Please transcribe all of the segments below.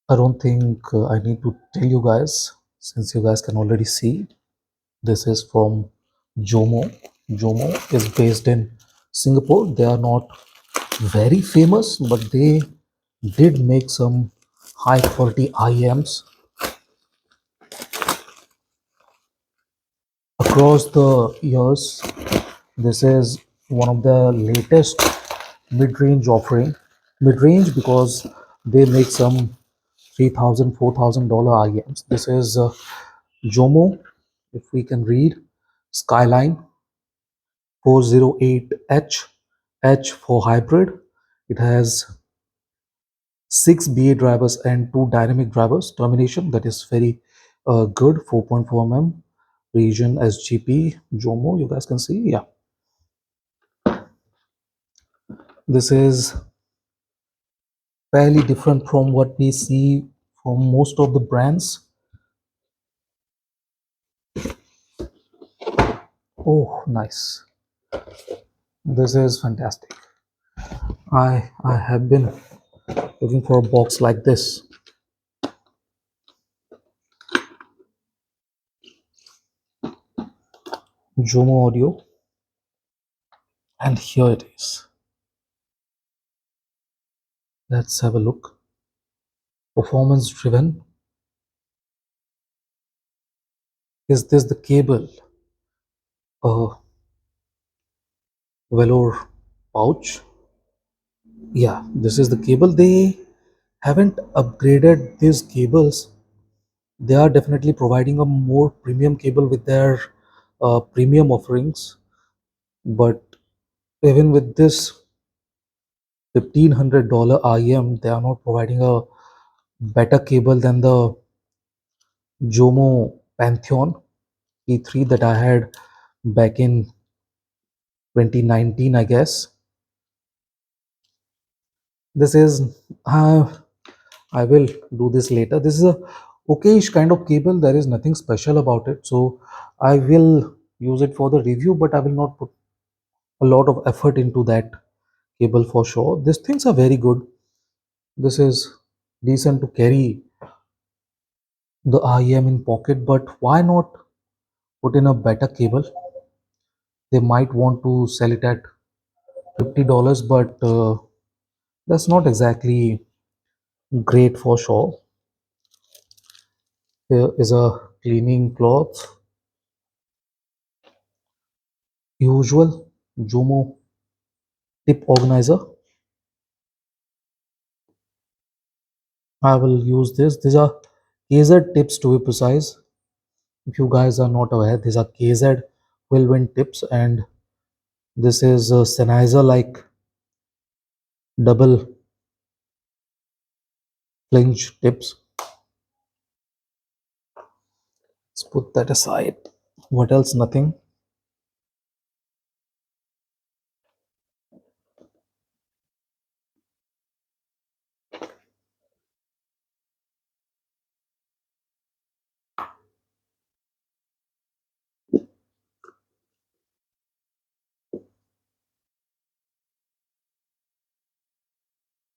I don't think I need to tell you guys, since you guys can already see. This is from Jomo. Jomo is based in Singapore. They are not very famous, but they did make some high quality IEMs across the years. This is one of the latest mid-range offering. Mid-range because they make some 3,000, $4,000 IEMs. This is Jomo, if we can read, Skyline 408H, H for hybrid. It has 6 BA drivers and 2 dynamic drivers. Termination, that is very good. 4.4 mm region SGP Jomo, you guys can see. Yeah, this is fairly different from what we see from most of the brands. Oh, nice. This is fantastic. I have been looking for a box like this. Jomo audio, and here it is. Let's have a look. Performance driven. Is this the cable? Velour pouch. Yeah, this is the cable. They haven't upgraded these cables. They are definitely providing a more premium cable with their premium offerings. But even with this $1,500 IM, they are not providing a better cable than the Jomo Pantheon E3 that I had back in 2019, I guess. This is I will do this later. This is a okayish kind of cable. There is nothing special about it, so I will use it for the review, but I will not put a lot of effort into that cable for sure. These things are very good. This is decent to carry the IEM in pocket, but why not put in a better cable? They might want to sell it at $50, but that's not exactly great for sure. Here is a cleaning cloth, usual Jomo tip organizer. I will use this. These are KZ tips, to be precise. If you guys are not aware, these are KZ whirlwind tips, and this is a Sennheiser like double flinch tips. Let's put that aside. What else? Nothing.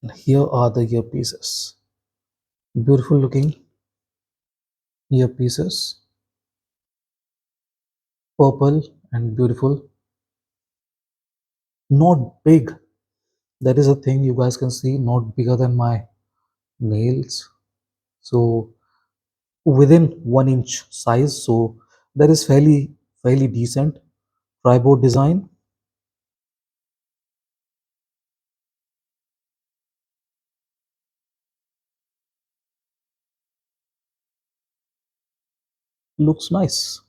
And here are the earpieces. Beautiful looking earpieces, purple and beautiful. Not big. That is a thing you guys can see. Not bigger than my nails. So within 1 inch size. So that is fairly decent. Tripod design. Looks nice.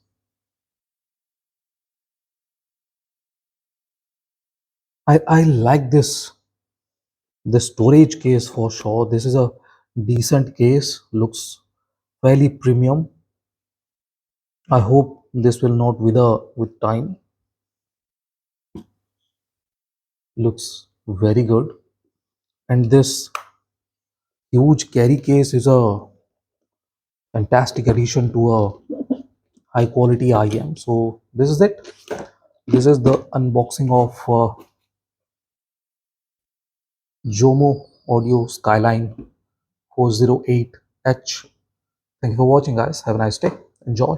I like the storage case for sure. This is a decent case. Looks fairly premium. I hope this will not wither with time. Looks very good. And this huge carry case is a fantastic addition to a high quality IM. So this is it. This is the unboxing of Jomo Audio Skyline 408H. Thank you for watching, guys. Have a nice day. Enjoy.